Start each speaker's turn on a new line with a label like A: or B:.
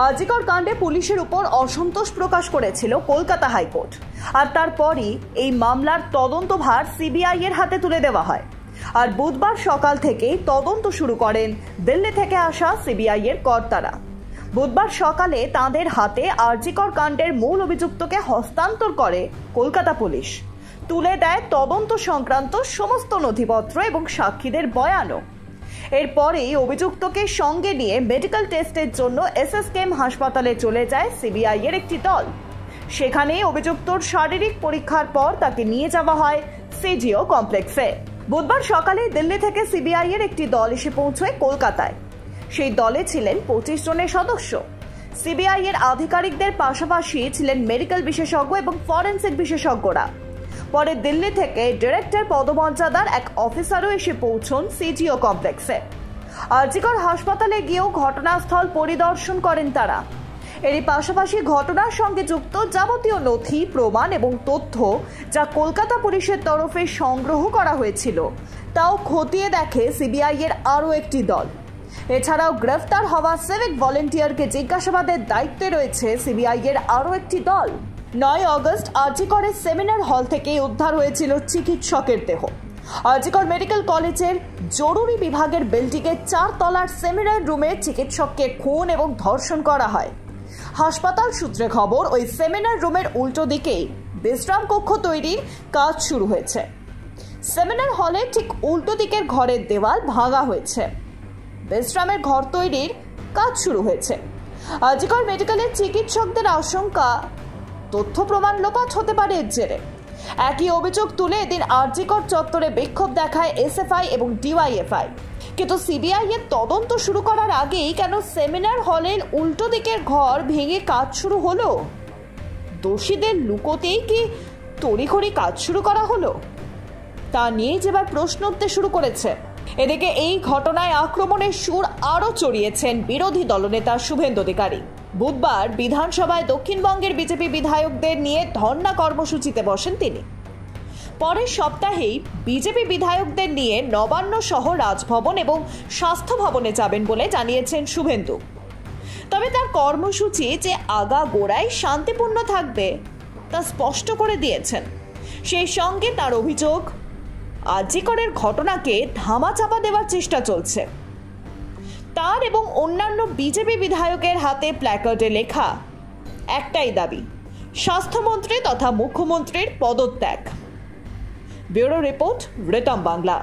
A: আজিকর কাণ্ডে পুলিশের উপর অসন্তোষ প্রকাশ করেছিল কলকাতা হাইকোর্ট, আর তারপরই এই মামলার তদন্তভার সিবিআই এর হাতে তুলে দেওয়া হয়। আর বুধবার সকাল থেকেই তদন্ত শুরু করেন দিল্লি থেকে আসা সিবিআই এর কর্তারা। বুধবার সকালে তাঁদের হাতে আজিকর কাণ্ডের মূল অভিযুক্তকে হস্তান্তর করে কলকাতা পুলিশ। তুলে দেয় তদন্ত সংক্রান্ত সমস্ত নথিপত্র এবং সাক্ষীদের বয়ানও। এরপরেই অভিযুক্তকে সঙ্গে নিয়ে মেডিকেল টেস্টের জন্য এসএসকেএম হাসপাতালে চলে যায় সিবিআই এর একটি দল। সেখানে অভিযুক্তর শারীরিক পরীক্ষার পর তাকে নিয়ে যাওয়া হয় সিজিও কমপ্লেক্সে। বুধবার সকালে দিল্লি থেকে সিবিআই এর একটি দল এসে পৌঁছয় কলকাতায়। সেই দলে ছিলেন 25 জনের সদস্য। সিবিআই এর আধিকারিকদের পাশাপাশি ছিলেন মেডিকেল বিশেষজ্ঞ এবং ফরেনসিক বিশেষজ্ঞরা। পরে দিল্লি থেকে ডিরেক্টর পদমর্যাদার এক অফিসারও এসে পৌঁছন সিজিও কমপ্লেক্সে। আজিকর হাসপাতালে গিয়েও ঘটনাস্থল পরিদর্শন করেন তারা। এরই পাশাপাশি ঘটনার সঙ্গে যুক্ত যাবতীয় নথি, প্রমাণ এবং তথ্য যা কলকাতা পুলিশের তরফে সংগ্রহ করা হয়েছিল তাও খতিয়ে দেখে সিবিআই এর আরও একটি দল। এছাড়াও গ্রেফতার হওয়া সিভিক ভলেন্টিয়ারকে জিজ্ঞাসাবাদের দায়িত্বে রয়েছে সিবিআই এর আরও একটি দল। 9 আগস্ট আজিকরের সেমিনার হল থেকে উদ্ধার হয়েছিল চিকিৎসকের দেহ। আজিকর মেডিকেল কলেজের জরুরি বিভাগের বিল্ডিংয়ে 4 তলার সেমিনার রুমে চিকিৎসককে খুন এবং ধর্ষণ করা হয়। হাসপাতাল সূত্রে খবর, ওই সেমিনার রুমের উল্টো দিকেই বিশ্রাম কক্ষ তৈরির কাজ শুরু হয়েছে। সেমিনার হলে ঠিক উল্টো দিকের ঘরের দেওয়াল ভাঙা হয়েছে। বিশ্রামের ঘর তৈরির কাজ শুরু হয়েছে। আজিকর মেডিকেলের চিকিৎসকদের আশঙ্কা তথ্য প্রমাণ লোপাট হতে পারে এর জেরে। একই অভিযোগ তুলে এদিন আজিকর চত্বরে বিক্ষোভ দেখায় এসএফআই এবং ডিওয়াইএফআই। কিন্তু সিবিআই এর তদন্ত শুরু করার আগেই কেন সেমিনার হলের উল্টো দিকের ঘর ভেঙে কাজ শুরু হলো? দোষীদের লুকোতেই কি তড়িঘড়ি কাজ শুরু করা হলো? তা নিয়ে যেবার প্রশ্ন উঠতে শুরু করেছে। এদিকে এই ঘটনায় আক্রমণের সুর আরও চড়িয়েছেন বিরোধী দলনেতা শুভেন্দু অধিকারী। বুধবার বিধানসভায় দক্ষিণবঙ্গের বিজেপি বিধায়কদের নিয়ে ধর্ণা কর্মসূচিতে বসেন তিনি। পরের সপ্তাহেই বিজেপি বিধায়কদের নিয়ে নবান্ন সহ রাজভবন এবং স্বাস্থ্য ভবনে যাবেন বলে জানিয়েছেন শুভেন্দু। তবে তার কর্মসূচি যে আগাগোড়াই শান্তিপূর্ণ থাকবে তা স্পষ্ট করে দিয়েছেন। সেই সঙ্গে তার অভিযোগ, আজিকরের ঘটনাকে ধামাচাপা দেওয়ার চেষ্টা চলছে। তার এবং অন্যান্য বিজেপি বিধায়কের হাতে প্ল্যাকার্ডে লেখা একটাই দাবি, স্বাস্থ্যমন্ত্রী তথা মুখ্যমন্ত্রীর পদত্যাগ। Bureau report, Ritam Bangla.